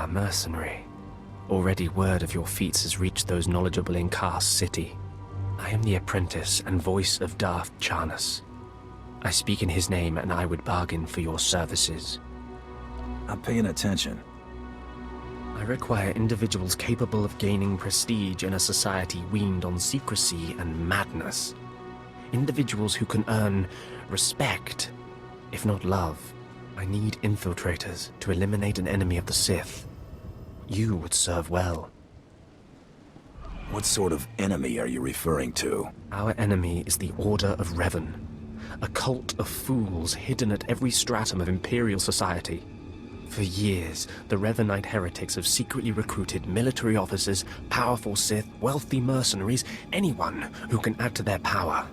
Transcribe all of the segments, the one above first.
Ah, mercenary. Already word of your feats has reached those knowledgeable in Kaas city. I am the apprentice and voice of Darth Charnas. I speak in his name, and I would bargain for your services. I'm paying attention. I require individuals capable of gaining prestige in a society weaned on secrecy and madness. Individuals who can earn respect, if not love. I need infiltrators to eliminate an enemy of the Sith. You would serve well. What sort of enemy are you referring to? Our enemy is the Order of Revan, a cult of fools hidden at every stratum of Imperial society. For years, the Revanite heretics have secretly recruited military officers, powerful Sith, wealthy mercenaries, anyone who can add to their power.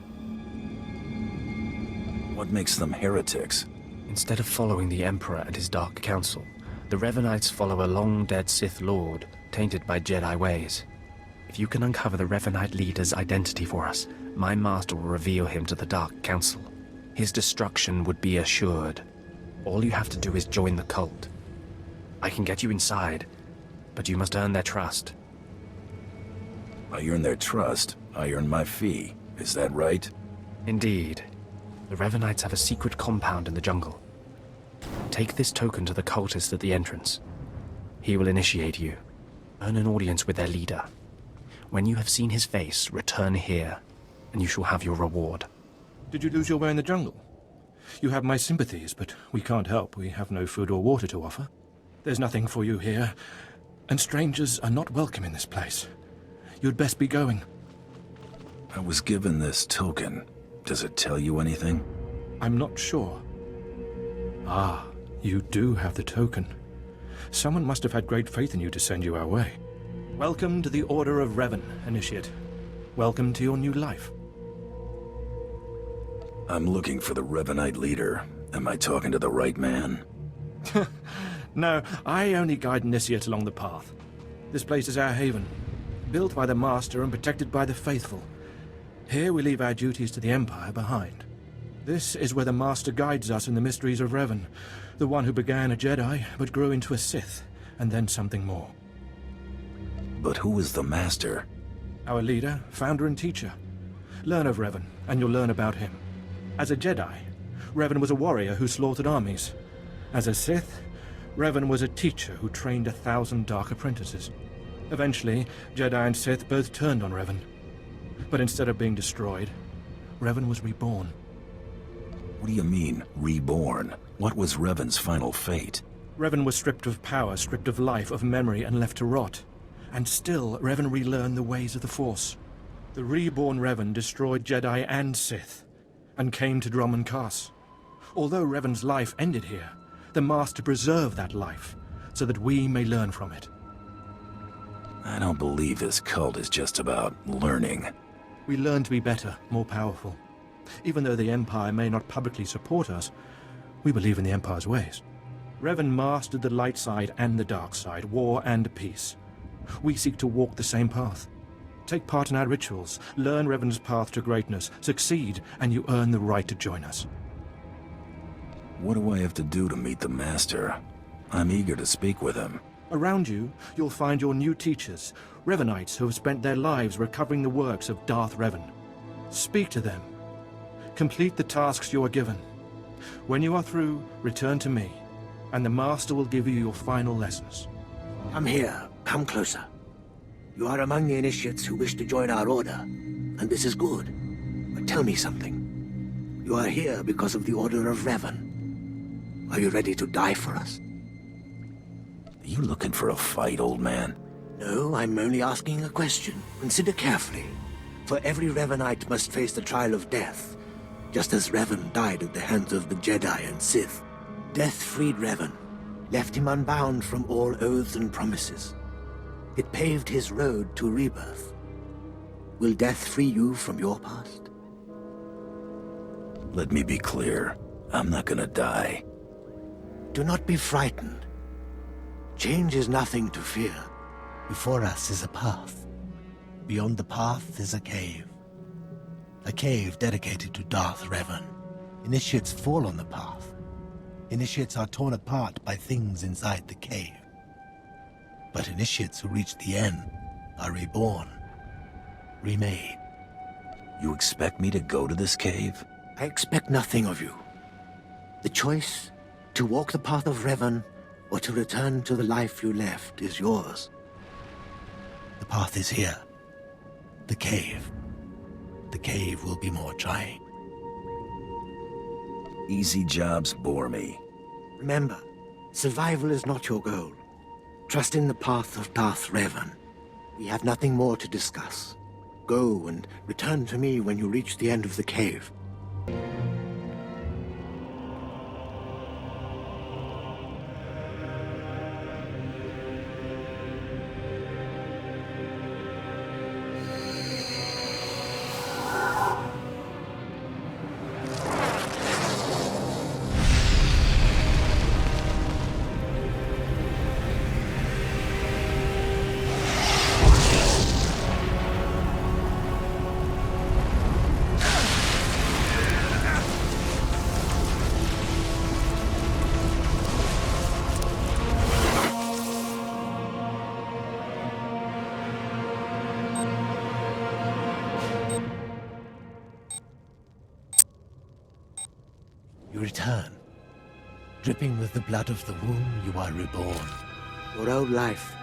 What makes them heretics? Instead of following the Emperor and his Dark Council, the Revanites follow a long-dead Sith Lord, tainted by Jedi ways. If you can uncover the Revanite leader's identity for us, my master will reveal him to the Dark Council. His destruction would be assured. All you have to do is join the cult. I can get you inside, but you must earn their trust. I earn their trust, I earn my fee. Is that right? Indeed. The Revanites have a secret compound in the jungle. Take this token to the cultist at the entrance. He will initiate you. Earn an audience with their leader. When you have seen his face, return here, and you shall have your reward. Did you lose your way in the jungle? You have my sympathies, but we can't help. We have no food or water to offer. There's nothing for you here, and strangers are not welcome in this place. You'd best be going. I was given this token. Does it tell you anything? I'm not sure. Ah, you do have the token. Someone must have had great faith in you to send you our way. Welcome to the Order of Revan, Initiate. Welcome to your new life. I'm looking for the Revanite leader. Am I talking to the right man? No, I only guide Initiates along the path. This place is our haven, built by the Master and protected by the faithful. Here we leave our duties to the Empire behind. This is where the Master guides us in the mysteries of Revan, the one who began a Jedi but grew into a Sith, and then something more. But who is the Master? Our leader, founder and teacher. Learn of Revan, and you'll learn about him. As a Jedi, Revan was a warrior who slaughtered armies. As a Sith, Revan was a teacher who trained 1,000 dark apprentices. Eventually, Jedi and Sith both turned on Revan. But instead of being destroyed, Revan was reborn. What do you mean, reborn? What was Revan's final fate? Revan was stripped of power, stripped of life, of memory, and left to rot. And still, Revan relearned the ways of the Force. The reborn Revan destroyed Jedi and Sith, and came to Dromund Kaas. Although Revan's life ended here, the Master preserved that life, so that we may learn from it. I don't believe this cult is just about learning. We learn to be better, more powerful. Even though the Empire may not publicly support us, we believe in the Empire's ways. Revan mastered the light side and the dark side, war and peace. We seek to walk the same path. Take part in our rituals, learn Revan's path to greatness, succeed, and you earn the right to join us. What do I have to do to meet the Master? I'm eager to speak with him. Around you, you'll find your new teachers, Revanites who have spent their lives recovering the works of Darth Revan. Speak to them. Complete the tasks you are given. When you are through, return to me, and the Master will give you your final lessons. Come here. Come closer. You are among the initiates who wish to join our order, and this is good. But tell me something. You are here because of the Order of Revan. Are you ready to die for us? Are you looking for a fight, old man? No, I'm only asking a question. Consider carefully. For every Revanite must face the trial of death, just as Revan died at the hands of the Jedi and Sith. Death freed Revan, left him unbound from all oaths and promises. It paved his road to rebirth. Will death free you from your past? Let me be clear. I'm not gonna die. Do not be frightened. Change is nothing to fear. Before us is a path. Beyond the path is a cave. A cave dedicated to Darth Revan. Initiates fall on the path. Initiates are torn apart by things inside the cave. But initiates who reach the end are reborn, remade. You expect me to go to this cave? I expect nothing of you. The choice to walk the path of Revan or to return to the life you left is yours. The path is here. The cave. The cave will be more trying. Easy jobs bore me. Remember, survival is not your goal. Trust in the path of Darth Revan. We have nothing more to discuss. Go and return to me when you reach the end of the cave. You return. Dripping with the blood of the womb, you are reborn. Your old life,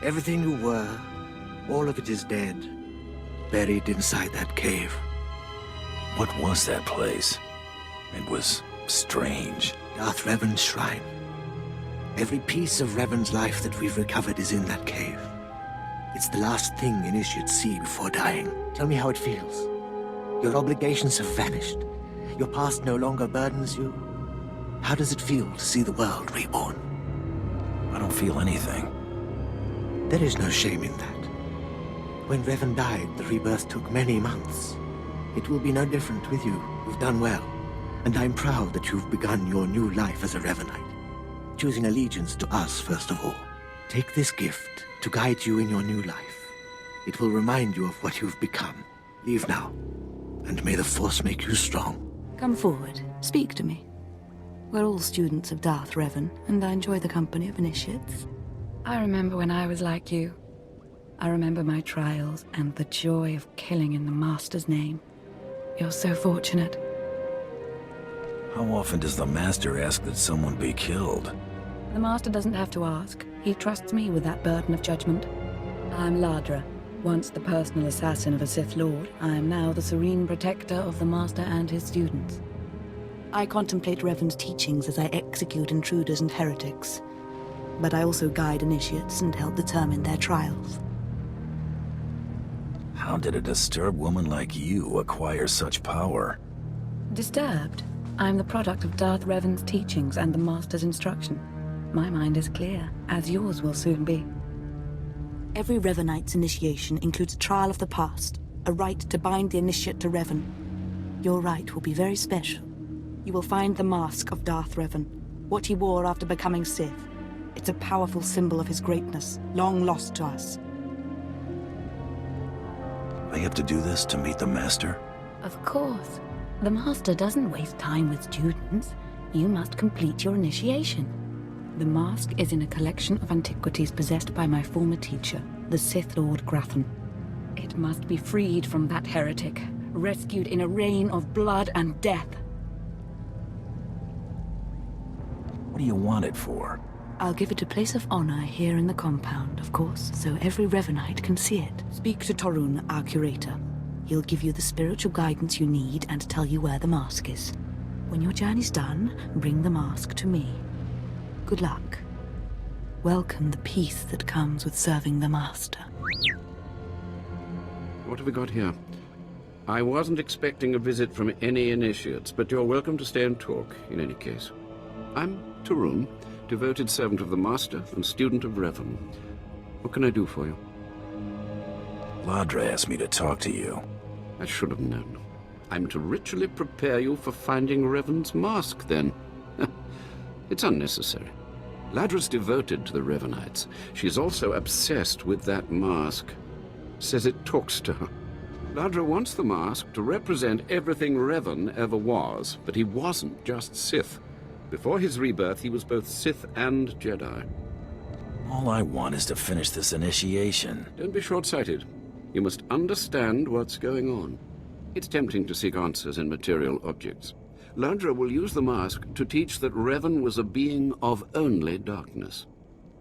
everything you were, all of it is dead. Buried inside that cave. What was that place? It was strange. Darth Revan's shrine. Every piece of Revan's life that we've recovered is in that cave. It's the last thing initiates see before dying. Tell me how it feels. Your obligations have vanished. Your past no longer burdens you. How does it feel to see the world reborn? I don't feel anything. There is no shame in that. When Revan died, the rebirth took many months. It will be no different with you. You've done well. And I'm proud that you've begun your new life as a Revanite. Choosing allegiance to us, first of all. Take this gift to guide you in your new life. It will remind you of what you've become. Leave now. And may the Force make you strong. Come forward. Speak to me. We're all students of Darth Revan, and I enjoy the company of initiates. I remember when I was like you. I remember my trials and the joy of killing in the Master's name. You're so fortunate. How often does the Master ask that someone be killed? The Master doesn't have to ask. He trusts me with that burden of judgment. I'm Ladra. Once the personal assassin of a Sith Lord, I am now the serene protector of the Master and his students. I contemplate Revan's teachings as I execute intruders and heretics. But I also guide initiates and help determine their trials. How did a disturbed woman like you acquire such power? Disturbed? I'm the product of Darth Revan's teachings and the Master's instruction. My mind is clear, as yours will soon be. Every Revanite's initiation includes a trial of the past, a rite to bind the initiate to Revan. Your rite will be very special. You will find the mask of Darth Revan, what he wore after becoming Sith. It's a powerful symbol of his greatness, long lost to us. I have to do this to meet the Master? Of course. The Master doesn't waste time with students. You must complete your initiation. The mask is in a collection of antiquities possessed by my former teacher, the Sith Lord Grathan. It must be freed from that heretic, rescued in a rain of blood and death. What do you want it for? I'll give it a place of honor here in the compound, of course, so every Revanite can see it. Speak to Torun, our curator. He'll give you the spiritual guidance you need and tell you where the mask is. When your journey's done, bring the mask to me. Good luck. Welcome the peace that comes with serving the Master. What have we got here? I wasn't expecting a visit from any initiates, but you're welcome to stay and talk, in any case. I'm Torun, devoted servant of the Master and student of Revan. What can I do for you? Ladra asked me to talk to you. I should have known. I'm to ritually prepare you for finding Revan's mask, then. It's unnecessary. Ladra's devoted to the Revanites. She's also obsessed with that mask. Says it talks to her. Ladra wants the mask to represent everything Revan ever was, but he wasn't just Sith. Before his rebirth, he was both Sith and Jedi. All I want is to finish this initiation. Don't be short-sighted. You must understand what's going on. It's tempting to seek answers in material objects. Ladra will use the mask to teach that Revan was a being of only darkness.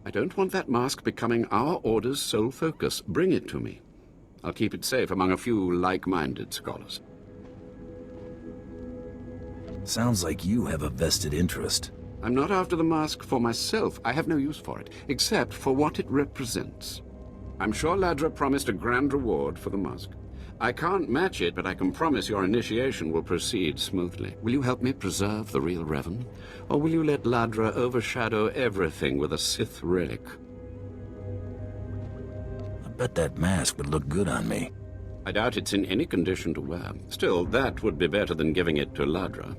I don't want that mask becoming our Order's sole focus. Bring it to me. I'll keep it safe among a few like-minded scholars. Sounds like you have a vested interest. I'm not after the mask for myself. I have no use for it, except for what it represents. I'm sure Ladra promised a grand reward for the mask. I can't match it, but I can promise your initiation will proceed smoothly. Will you help me preserve the real Revan? Or will you let Ladra overshadow everything with a Sith relic? I bet that mask would look good on me. I doubt it's in any condition to wear. Still, that would be better than giving it to Ladra.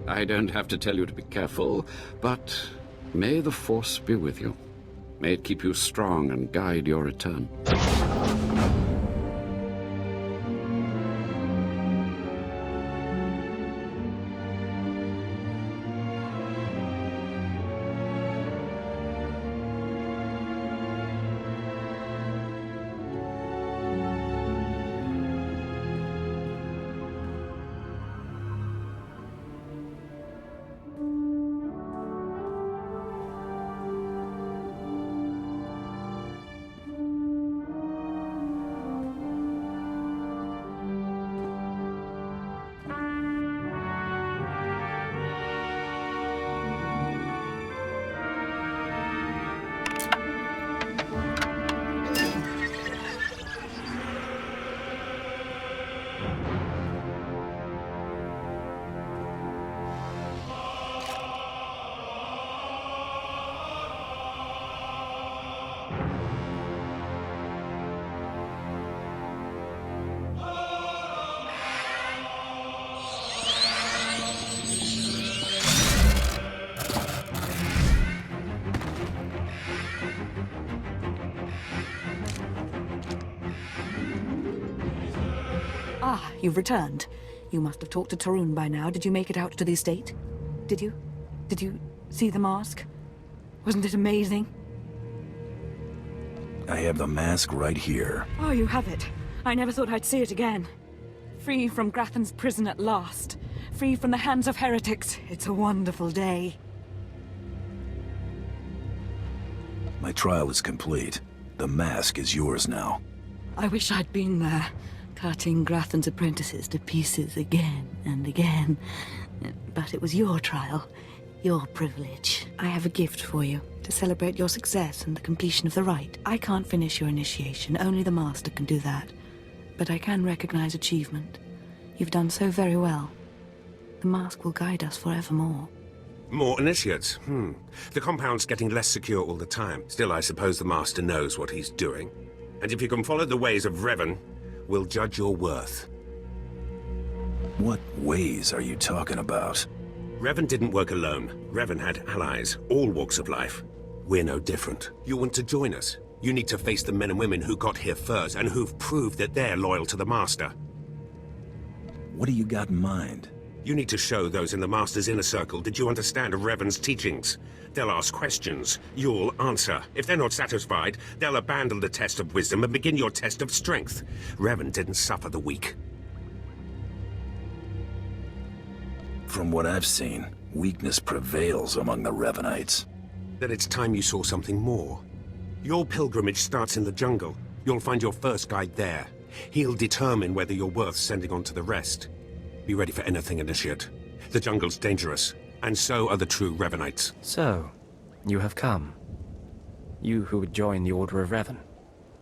I don't have to tell you to be careful, but may the Force be with you. May it keep you strong and guide your return. Ah, you've returned. You must have talked to Dromund by now. Did you make it out to the estate? Did you? Did you see the mask? Wasn't it amazing? I have the mask right here. Oh, you have it. I never thought I'd see it again. Free from Grathan's prison at last. Free from the hands of heretics. It's a wonderful day. My trial is complete. The mask is yours now. I wish I'd been there, cutting Grathan's apprentices to pieces again and again. But it was your trial, your privilege. I have a gift for you, to celebrate your success and the completion of the rite. I can't finish your initiation, only the Master can do that. But I can recognize achievement. You've done so very well. The mask will guide us forevermore. More initiates? The compound's getting less secure all the time. Still, I suppose the Master knows what he's doing. And if you can follow the ways of Revan, we'll judge your worth. What ways are you talking about? Revan didn't work alone. Revan had allies, all walks of life. We're no different. You want to join us? You need to face the men and women who got here first and who've proved that they're loyal to the Master. What do you got in mind? You need to show those in the Master's inner circle that you understand Revan's teachings. They'll ask questions. You'll answer. If they're not satisfied, they'll abandon the test of wisdom and begin your test of strength. Revan didn't suffer the weak. From what I've seen, weakness prevails among the Revanites. Then it's time you saw something more. Your pilgrimage starts in the jungle. You'll find your first guide there. He'll determine whether you're worth sending on to the rest. Be ready for anything, Initiate. The jungle's dangerous, and so are the true Revanites. So, you have come. You who would join the Order of Revan.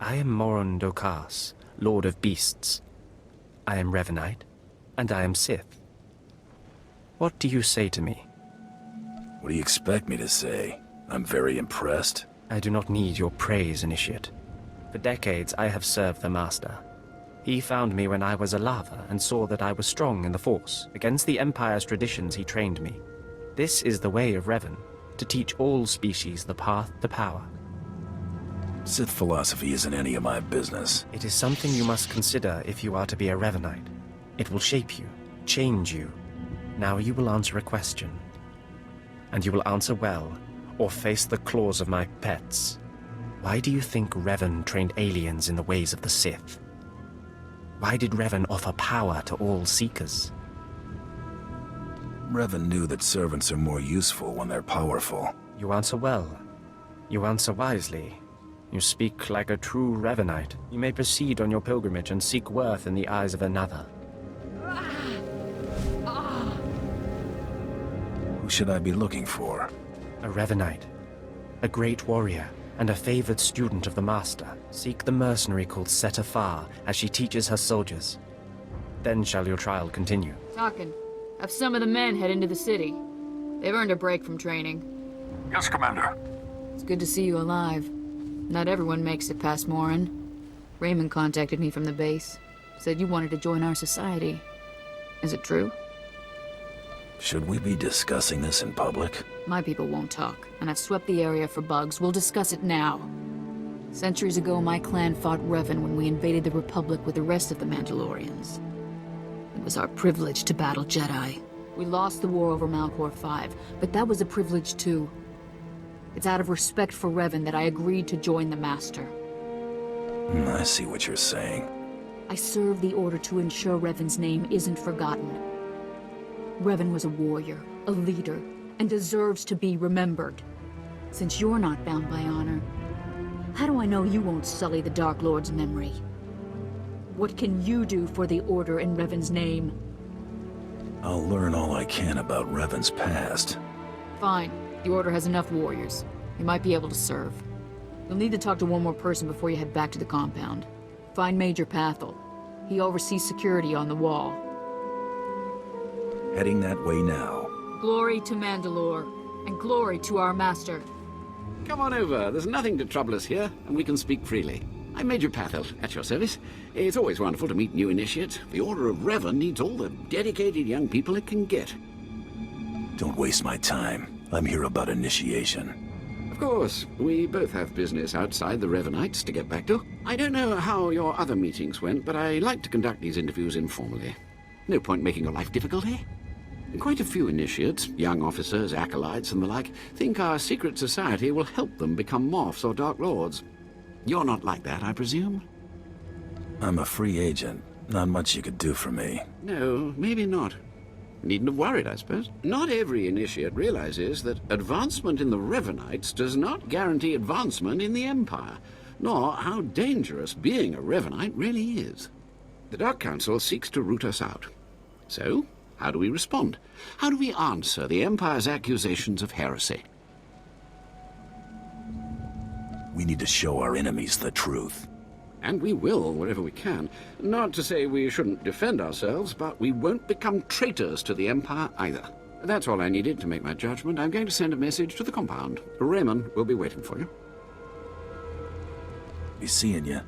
I am Morun Kaas, Lord of Beasts. I am Revanite, and I am Sith. What do you say to me? What do you expect me to say? I'm very impressed. I do not need your praise, Initiate. For decades I have served the Master. He found me when I was a lava and saw that I was strong in the Force. Against the Empire's traditions he trained me. This is the way of Revan, to teach all species the path to power. Sith philosophy isn't any of my business. It is something you must consider if you are to be a Revanite. It will shape you, change you. Now you will answer a question. And you will answer well, or face the claws of my pets. Why do you think Revan trained aliens in the ways of the Sith? Why did Revan offer power to all Seekers? Revan knew that servants are more useful when they're powerful. You answer well. You answer wisely. You speak like a true Revanite. You may proceed on your pilgrimage and seek worth in the eyes of another. Who should I be looking for? A Revanite. A great warrior, and a favored student of the Master. Seek the mercenary called SWTOR, as she teaches her soldiers. Then shall your trial continue. Talking. Have some of the men head into the city. They've earned a break from training. Yes, Commander. It's good to see you alive. Not everyone makes it past Morin. Raymond contacted me from the base. Said you wanted to join our society. Is it true? Should we be discussing this in public? My people won't talk, and I've swept the area for bugs. We'll discuss it now. Centuries ago, my clan fought Revan when we invaded the Republic with the rest of the Mandalorians. It was our privilege to battle Jedi. We lost the war over Malchor 5, but that was a privilege too. It's out of respect for Revan that I agreed to join the Master. I see what you're saying. I serve the Order to ensure Revan's name isn't forgotten. Revan was a warrior, a leader, and deserves to be remembered. Since you're not bound by honor, how do I know you won't sully the Dark Lord's memory? What can you do for the Order in Revan's name? I'll learn all I can about Revan's past. Fine. The Order has enough warriors. You might be able to serve. You'll need to talk to one more person before you head back to the compound. Find Major Pathel. He oversees security on the wall. Heading that way now. Glory to Mandalore, and glory to our Master. Come on over. There's nothing to trouble us here, and we can speak freely. I'm Major Pathel, at your service. It's always wonderful to meet new initiates. The Order of Revan needs all the dedicated young people it can get. Don't waste my time. I'm here about initiation. Of course, we both have business outside the Revanites to get back to. I don't know how your other meetings went, but I like to conduct these interviews informally. No point making your life difficult, eh? Quite a few initiates, young officers, acolytes, and the like, think our secret society will help them become Morphs or Dark Lords. You're not like that, I presume? I'm a free agent. Not much you could do for me. No, maybe not. Needn't have worried, I suppose. Not every initiate realizes that advancement in the Revanites does not guarantee advancement in the Empire, nor how dangerous being a Revanite really is. The Dark Council seeks to root us out. So, how do we respond? How do we answer the Empire's accusations of heresy? We need to show our enemies the truth. And we will, wherever we can. Not to say we shouldn't defend ourselves, but we won't become traitors to the Empire either. That's all I needed to make my judgment. I'm going to send a message to the compound. Raymond will be waiting for you. Be seeing you.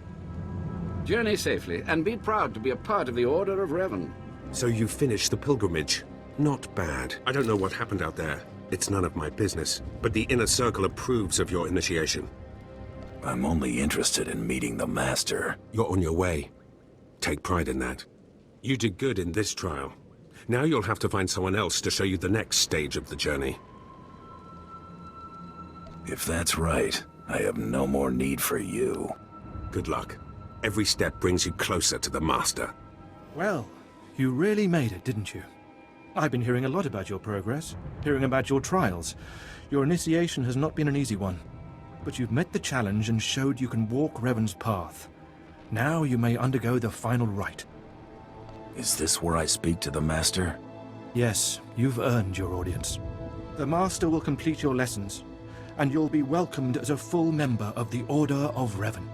Journey safely, and be proud to be a part of the Order of Revan. So you finished the pilgrimage. Not bad. I don't know what happened out there. It's none of my business. But the Inner Circle approves of your initiation. I'm only interested in meeting the Master. You're on your way. Take pride in that. You did good in this trial. Now you'll have to find someone else to show you the next stage of the journey. If that's right, I have no more need for you. Good luck. Every step brings you closer to the Master. Well, you really made it, didn't you? I've been hearing a lot about your progress, hearing about your trials. Your initiation has not been an easy one. But you've met the challenge and showed you can walk Revan's path. Now you may undergo the final rite. Is this where I speak to the Master? Yes, you've earned your audience. The Master will complete your lessons, and you'll be welcomed as a full member of the Order of Revan.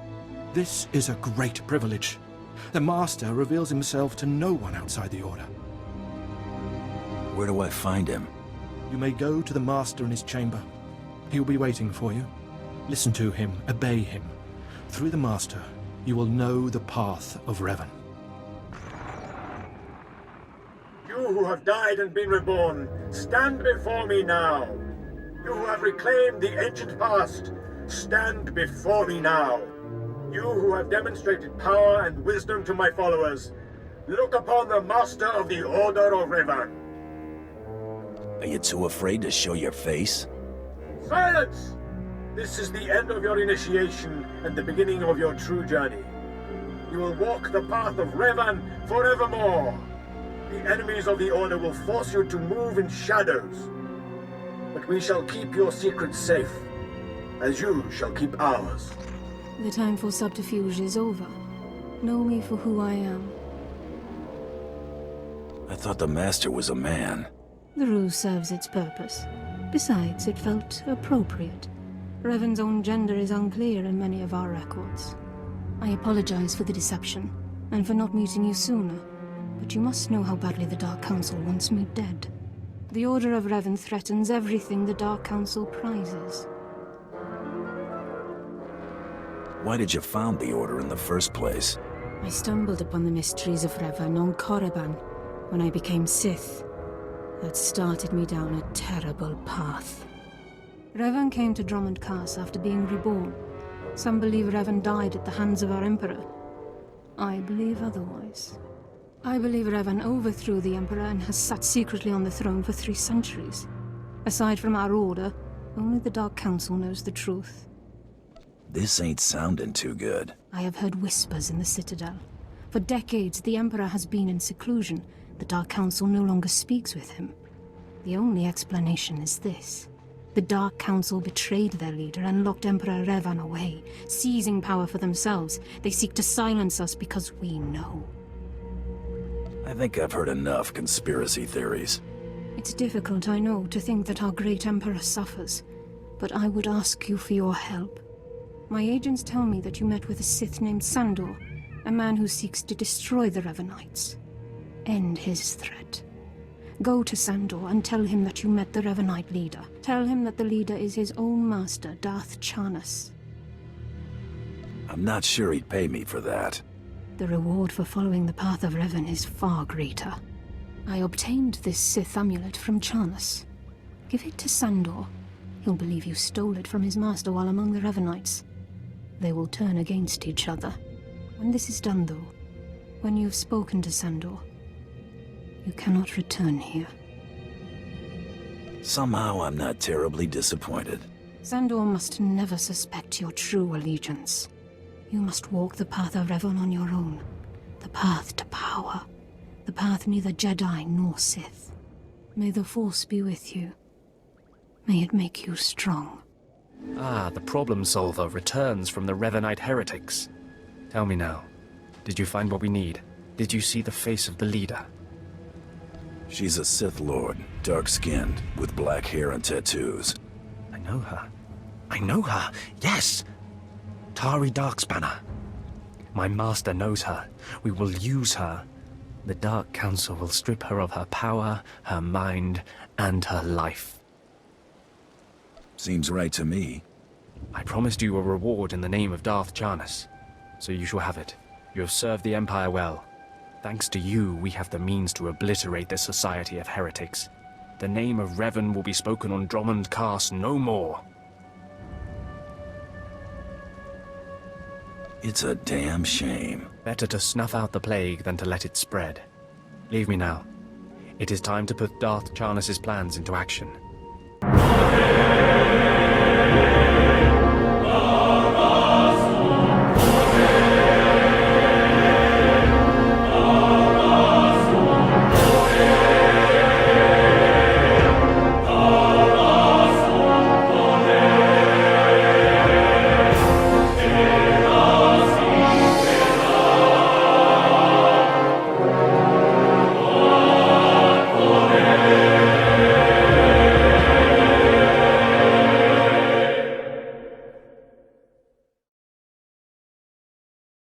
This is a great privilege. The Master reveals himself to no one outside the Order. Where do I find him? You may go to the Master in his chamber. He'll be waiting for you. Listen to him, obey him. Through the Master, you will know the path of Revan. You who have died and been reborn, stand before me now. You who have reclaimed the ancient past, stand before me now. You who have demonstrated power and wisdom to my followers, look upon the Master of the Order of Revan. Are you too afraid to show your face? Silence! This is the end of your initiation and the beginning of your true journey. You will walk the path of Revan forevermore. The enemies of the Order will force you to move in shadows. But we shall keep your secrets safe, as you shall keep ours. The time for subterfuge is over. Know me for who I am. I thought the Master was a man. The ruse serves its purpose. Besides, it felt appropriate. Revan's own gender is unclear in many of our records. I apologize for the deception, and for not meeting you sooner. But you must know how badly the Dark Council wants me dead. The Order of Revan threatens everything the Dark Council prizes. Why did you found the Order in the first place? I stumbled upon the mysteries of Revan on Korriban when I became Sith. That started me down a terrible path. Revan came to Dromund Kaas after being reborn. Some believe Revan died at the hands of our Emperor. I believe otherwise. I believe Revan overthrew the Emperor and has sat secretly on the throne for 3 centuries. Aside from our Order, only the Dark Council knows the truth. This ain't sounding too good. I have heard whispers in the Citadel. For decades, the Emperor has been in seclusion. The Dark Council no longer speaks with him. The only explanation is this. The Dark Council betrayed their leader and locked Emperor Revan away, seizing power for themselves. They seek to silence us because we know. I think I've heard enough conspiracy theories. It's difficult, I know, to think that our great Emperor suffers, but I would ask you for your help. My agents tell me that you met with a Sith named Sandor, a man who seeks to destroy the Revanites. End his threat. Go to Sandor and tell him that you met the Revanite leader. Tell him that the leader is his own master, Darth Charnas. I'm not sure he'd pay me for that. The reward for following the path of Revan is far greater. I obtained this Sith amulet from Charnas. Give it to Sandor. He'll believe you stole it from his master while among the Revanites. They will turn against each other. When this is done, though, when you've spoken to Sandor, you cannot return here. Somehow I'm not terribly disappointed. Sandor must never suspect your true allegiance. You must walk the path of Revan on your own. The path to power. The path neither Jedi nor Sith. May the Force be with you. May it make you strong. Ah, the problem solver returns from the Revanite heretics. Tell me now, did you find what we need? Did you see the face of the leader? She's a Sith Lord, dark-skinned, with black hair and tattoos. I know her. I know her, yes! Tari Darkspanner. My master knows her. We will use her. The Dark Council will strip her of her power, her mind, and her life. Seems right to me. I promised you a reward in the name of Darth Charnas, so you shall have it. You have served the Empire well. Thanks to you, we have the means to obliterate this society of heretics. The name of Revan will be spoken on Dromund Kaas no more. It's a damn shame. Better to snuff out the plague than to let it spread. Leave me now. It is time to put Darth Charnas' plans into action.